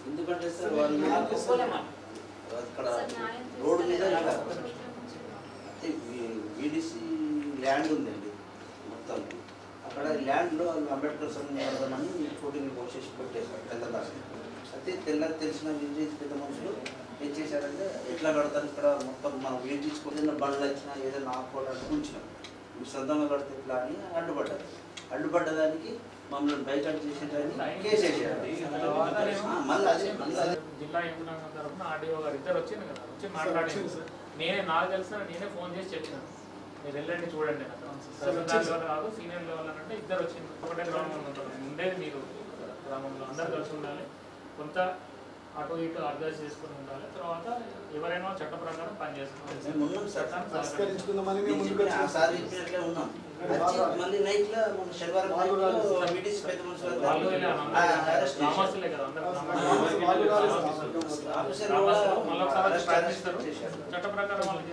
ఎందుకంటే సార్ అక్కడ రోడ్డు మీద వీడిసి ల్యాండ్ ఉందండి మొత్తం. అక్కడ ల్యాండ్లో అంబేద్కర్ సంఘమని షూటింగ్ పోసేసి పెట్టేశారు పెద్ద దాకా. అయితే తెలిసిన విలేజ్ పెద్ద మనుషులు ఏం చేశారంటే ఎట్లా కడతారు ఇక్కడ మొత్తం మనం వెయిట్ తీసుకొని బండ్లు వచ్చినా ఏదైనా ఆపుకోవడానికి ఉంచినాం. మీరు సొంతంగా కడితే ఇట్లా అని అడ్డుపడ్డారు. అడ్డుపడ్డదానికి మమ్మల్ని బైకాట్ చేసేదాన్ని కేసు వేసారు. జిల్లా యంత్రాంగం తరఫున ఆర్డీఓ గారు ఇద్దరు వచ్చింది కదా, వచ్చి మాట్లాడింది. నాకు తెలిసిన నేనే ఫోన్ చేసి చెప్పినాను, మీరు వెళ్ళండి చూడండి కాదు సీనియర్ లెవెల్ అని అంటే ఇద్దరు వచ్చింది. ఒకటే గ్రామంలో ఉంటారు ఉండేది, మీరు గ్రామంలో అందరు కలిసి ఉండాలి, కొంత అటు ఇటు అడ్జస్ట్ చేసుకుని ఉండాలి. తర్వాత ఎవరైనా చట్ట ప్రకారం పనిచేసుకోవాలి. చట్ట ప్రకారం వాళ్ళు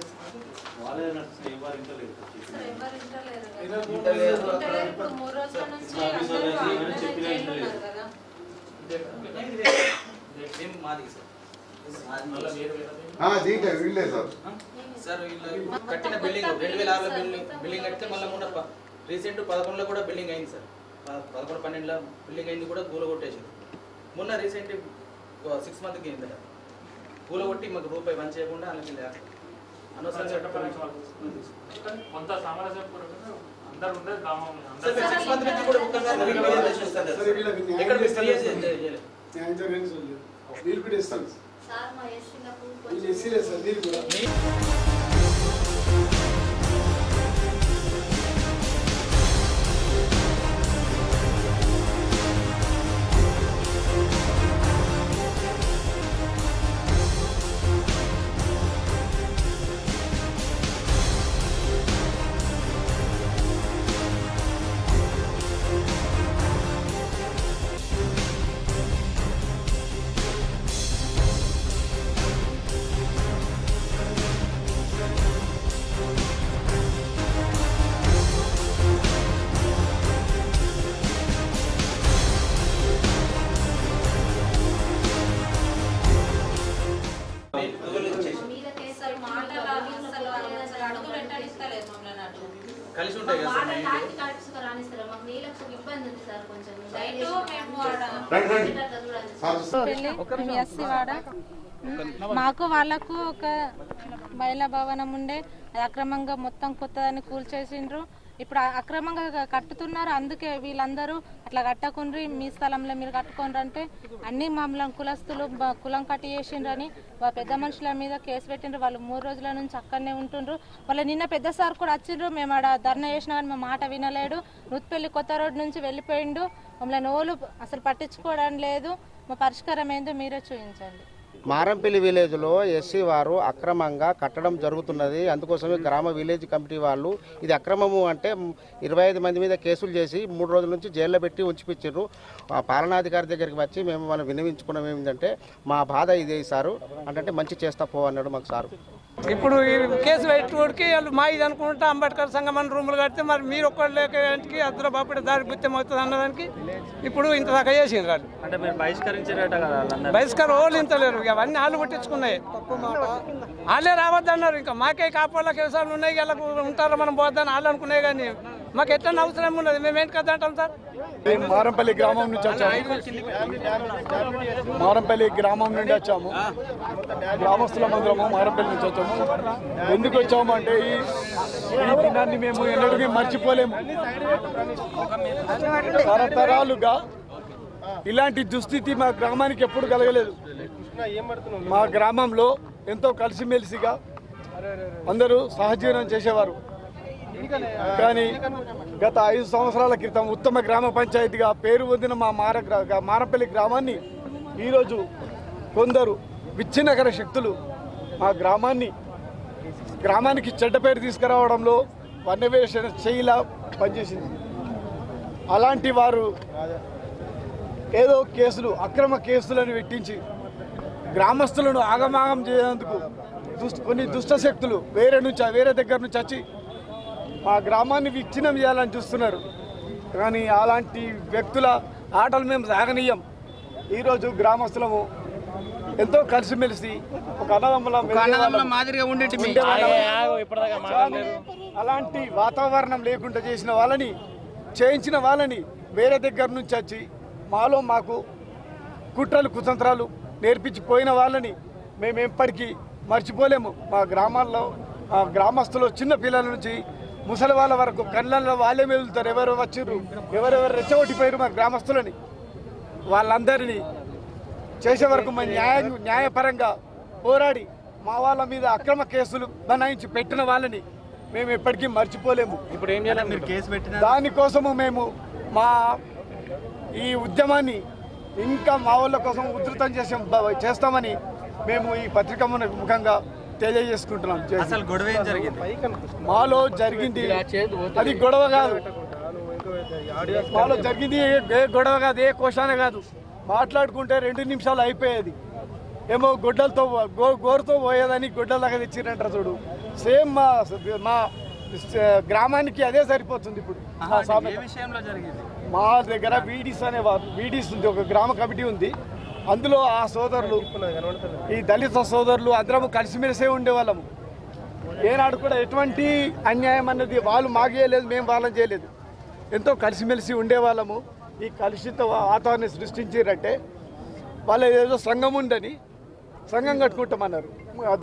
సార్ కట్టిన బిల్డింగ్ 2006లో బిల్డింగ్ కడితే మళ్ళీ మొన్న రీసెంట్ 11లో కూడా బిల్డింగ్ అయింది సార్. 11-12లో బిల్డింగ్ అయింది కూడా గూల కొట్టేసారు. మొన్న రీసెంట్ 6 మంత్కి అయింది గూల కొట్టి మాకు రూపాయి పని చేయకుండా అలాగే అనవసరం చట్టపరంగా కొంత సామరస్యపూర్వకంగా అందరూ ఉండేది గ్రామంలో. 6 మంత్ నుంచి కూడా ఒక్కసారి కలిసి ఉంటాయి కదా మాకు వాళ్ళకు ఒక మహిళా భవనం ఉండే అక్రమంగా మొత్తం కొత్తదాన్ని కూల్చేసిండ్రు. ఇప్పుడు అక్రమంగా కట్టుతున్నారు. అందుకే వీళ్ళందరూ అట్లా కట్టకుండ్రి, మీ స్థలంలో మీరు కట్టుకోండి అంటే అన్ని మమ్మల్ని కులస్తులు కులం కట్టి చేసిండ్రని పెద్ద మనుషుల మీద కేసు పెట్టిండ్రు. వాళ్ళు 3 రోజుల నుంచి అక్కడనే ఉంటుండ్రు. వాళ్ళ నిన్న పెద్ద సార్ కూడా వచ్చిండ్రు. మేము ఆడ ధర్నా చేసినా కానీ మా మాట వినలేడు. నూత్పల్లి కొత్త రోడ్ నుంచి వెళ్ళిపోయిండు. మమ్మల్ని ఓలు అసలు పట్టించుకోవడం లేదు. మా పరిష్కారం ఏందో మీరే చూపించండి. మారంపల్లి విలేజ్లో ఎస్సీ వారు అక్రమంగా కట్టడం జరుగుతున్నది. అందుకోసమే గ్రామ విలేజ్ కమిటీ వాళ్ళు ఇది అక్రమము అంటే 25 మంది మీద కేసులు చేసి 3 రోజుల నుంచి జైల్లో పెట్టి ఉంచిపించారు. పాలనాధికారి దగ్గరికి వచ్చి మనం విన్నవించుకున్నాం ఏంటంటే మా బాధ ఇదే సారు అంటే మంచి చేస్తా పో అన్నాడు మాకు సారు. ఇప్పుడు ఈ కేసు పెట్టుకోడికి వాళ్ళు మా ఇది అనుకుంటా అంబేద్కర్ సంఘం అని రూములు కడితే మరి మీరు ఒక్కళ్ళకి అద్దరు బాపడి దారి గుత్యం అవుతుంది అన్నదానికి ఇప్పుడు ఇంత దాకా చేసిండ్రు వాళ్ళు. అంటే మీరు బహిష్కరించారట కదా? బహిష్కరణ వాళ్ళు ఇంత లేరు, అవన్నీ వాళ్ళు పట్టించుకున్నాయి. వాళ్ళే రావద్దన్నారు. ఇంకా మాకే కాపాళ్ళ కేసాలు ఉన్నాయి, వాళ్ళకు ఉంటారు మనం పోద్దని వాళ్ళు అనుకున్నాయి. కానీ మాకు ఎట్లా అవసరం ఉన్నది, మేము ఏంటి కదా అంటాం సార్. మారంపల్లి గ్రామం నుంచి వచ్చాము. మారంపల్లి గ్రామం నుండి వచ్చాము. గ్రామస్తుల మందిరము మారంపల్లి నుంచి వచ్చాము. ఎందుకు వచ్చాము అంటే ఈ దినాన్ని మేము ఎన్నడూ మర్చిపోలేము. తరతరాలుగా ఇలాంటి దుస్థితి మా గ్రామానికి ఎప్పుడు కలగలేదు. మా గ్రామంలో ఎంతో కలిసిమెలిసిగా అందరూ సహజీవనం చేసేవారు. కానీ గత 5 సంవత్సరాల క్రితం ఉత్తమ గ్రామ పంచాయతీగా పేరు పొందిన మా మారంపల్లి గ్రామాన్ని ఈరోజు కొందరు విచ్ఛిన్నకర శక్తులు మా గ్రామాన్ని గ్రామానికి చెడ్డ పేరు తీసుకురావడంలో వన్యవేషణ చేయిలా పనిచేసింది. అలాంటి వారు ఏదో కేసులు అక్రమ కేసులను పెట్టించి గ్రామస్తులను ఆగమాగం చేసేందుకు కొన్ని దుష్ట శక్తులు వేరే దగ్గర నుంచి వచ్చి మా గ్రామాన్ని విచ్ఛిన్నం చేయాలని చూస్తున్నారు. కానీ అలాంటి వ్యక్తుల ఆటలు మేము సాగనీయం. ఈరోజు గ్రామస్తులము ఎంతో కలిసిమెలిసి ఒక అన్నదమ్ముల మాదిరిగా అలాంటి వాతావరణం లేకుండా చేసిన వాళ్ళని చేయించిన వాళ్ళని వేరే దగ్గర నుంచి వచ్చి మాకు కుట్రలు కుతంత్రాలు నేర్పించిపోయిన వాళ్ళని మేము ఎప్పటికీ మర్చిపోలేము. మా గ్రామాల్లో గ్రామస్తులు చిన్న పిల్లల నుంచి ముసలి వాళ్ళ వరకు కళ్ళల్లో వాళ్ళే మెదులుతారు. ఎవరు వచ్చిర్రు ఎవరెవరు రెచ్చగొట్టిపోయారు మా గ్రామస్తులని వాళ్ళందరినీ చేసే వరకు మా న్యాయపరంగా పోరాడి మా వాళ్ళ మీద అక్రమ కేసులు బనాయించి పెట్టిన వాళ్ళని మేము ఎప్పటికీ మర్చిపోలేము. ఇప్పుడు ఏం చేయాలి? మీరు కేసు పెట్టిన దానికోసము మేము మా ఈ ఉద్యమాన్ని ఇంకా మా వాళ్ళ కోసం ఉధృతం చేస్తామని మేము ఈ పత్రిక ముఖంగా తెలియజేసుకుంటున్నాం. అసలు గొడవ ఏం జరిగింది? మాలో జరిగింది అది గొడవ కాదు. మాలో జరిగింది ఏ గొడవ కాదు, ఏ కోశాన కాదు. మాట్లాడుకుంటే 2 నిమిషాలు అయిపోయేది. ఏమో గొడ్డలతో గోరుతో పోయేదని గొడ్డలాగా తెచ్చిరంటారు చూడు. సేమ్ మా గ్రామానికి అదే సరిపోతుంది. ఇప్పుడు మా దగ్గర వీడీస్ అనేవారు, వీడీస్ ఉంది, ఒక గ్రామ కమిటీ ఉంది. అందులో ఆ సోదరులు, ఈ దళిత సోదరులు అందరము కలిసిమెలిసే ఉండేవాళ్ళము. ఏనాడు కూడా ఎటువంటి అన్యాయం అన్నది వాళ్ళు మాకు చేయలేదు, మేము వాళ్ళని చేయలేదు. ఎంతో కలిసిమెలిసి ఉండేవాళ్ళము. ఈ కలుషిత వాతావరణాన్ని సృష్టించారంటే వాళ్ళు ఏదో సంఘం ఉందని సంఘం కట్టుకుంటామన్నారు.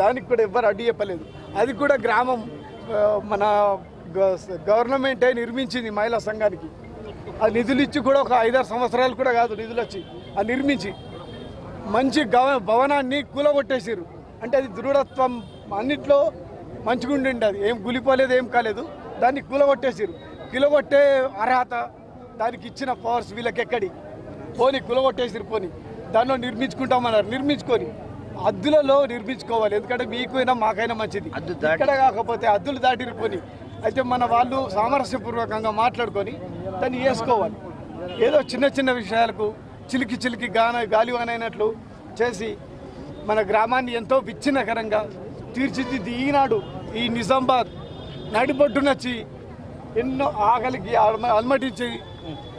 దానికి కూడా ఎవ్వరు అడ్డు చెప్పలేదు. అది కూడా గ్రామం మన గవర్నమెంటే నిర్మించింది మహిళా సంఘానికి. ఆ నిధులు ఇచ్చి కూడా ఒక 5-6 సంవత్సరాలు కూడా కాదు నిధులు వచ్చి ఆ నిర్మించి మంచి భవనాన్ని కూలగొట్టేసారు. అంటే అది దృఢత్వం అన్నిట్లో మంచిగా ఉండిండి, అది ఏం గులిపోలేదు, ఏం కాలేదు. దాన్ని కూలగొట్టేసారు. కూలగొట్టే అర్హత దానికి ఇచ్చిన పవర్స్ వీళ్ళకి ఎక్కడి పోని కూలగొట్టేసారు. పోని దానిలో నిర్మించుకుంటామన్నారు. నిర్మించుకొని అద్దులలో నిర్మించుకోవాలి. ఎందుకంటే మీకైనా మాకైనా మంచిది. ఇక్కడ కాకపోతే అద్దులు దాటిరిపోని అయితే మన వాళ్ళు సామరస్యపూర్వకంగా మాట్లాడుకొని దాన్ని వేసుకోవాలి. ఏదో చిన్న చిన్న విషయాలకు చిలికి గాలివానైనట్లు చేసి మన గ్రామాన్ని ఎంతో విచ్ఛిన్నకరంగా తీర్చిదిద్ది ఈనాడు ఈ నిజామాబాద్ నడిబొడ్డునొచ్చి ఎన్నో ఆకలికి అలమటించి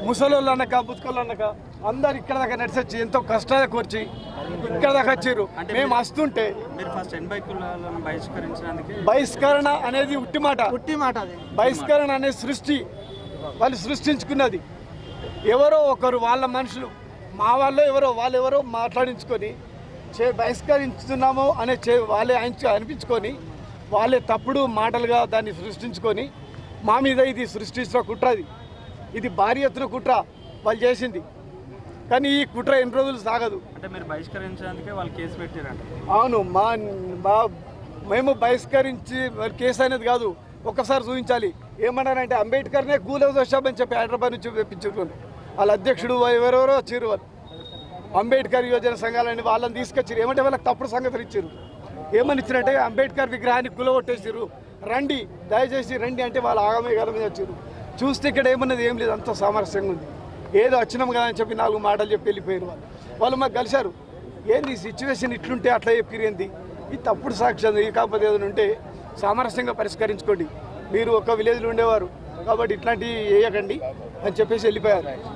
ముసలోళ్ళు అనక బుతుకోళ్ళు అనక అందరు ఇక్కడ దాకా నడిచొచ్చి ఎంతో కష్టాలు కూర్చి ఇక్కడ దాకా వచ్చారు. మేము వస్తుంటే బహిష్కరణ అనేది ఉట్టి మాట. బహిష్కరణ అనే సృష్టి వాళ్ళు సృష్టించుకున్నది. ఎవరో ఒకరు వాళ్ళ మనుషులు మా వాళ్ళు వాళ్ళెవరో మాట్లాడించుకొని బహిష్కరించుతున్నాము అనే వాళ్ళే అనిపించుకొని వాళ్ళే తప్పుడు మాటలుగా దాన్ని సృష్టించుకొని మా మీద ఇది సృష్టించిన కుట్రది. ఇది భారీ ఎత్తున కుట్ర వాళ్ళు చేసింది. కానీ ఈ కుట్ర ఎన్ని రోజులు సాగదు. అంటే మీరు బహిష్కరించడానికే వాళ్ళు కేసు పెట్టారంట? అవును, మేము బహిష్కరించి కేసు అనేది కాదు. ఒక్కసారి చూపించాలి. ఏమన్నారంటే అంబేద్కర్నే కూలదోషామని చెప్పి హైదరాబాద్ నుంచి తెప్పించారు. వాళ్ళ అధ్యక్షుడు ఎవరెవరో వచ్చారు. వాళ్ళు అంబేద్కర్ యువజన సంఘాలని వాళ్ళని తీసుకొచ్చారు. ఏమంటే వాళ్ళకి తప్పుడు సంగతులు ఇచ్చారు. ఏమని ఇచ్చినట్టే అంబేద్కర్ విగ్రహాన్ని కూలగొట్టేసారు. రండి దయచేసి రండి అంటే వాళ్ళు ఆగమేగాల మీద వచ్చారు. చూస్తే ఇక్కడ ఏమన్నది ఏం లేదు, అంత సామరస్యంగా ఉంది. ఏదో వచ్చినాం కదా అని చెప్పి 4 మాటలు చెప్పి వెళ్ళిపోయారు. వాళ్ళు మాకు కలిశారు. ఏంది సిచ్యువేషన్ ఇట్లుంటే అట్లా చెప్పిరేంది, ఇది తప్పుడు సాక్ష్యం. కాకపోతే ఏదైనా ఉంటే సామరస్యంగా పరిష్కరించుకోండి. మీరు ఒక విలేజ్లో ఉండేవారు కాబట్టి ఇట్లాంటివి వేయకండి అని చెప్పేసి వెళ్ళిపోయారు.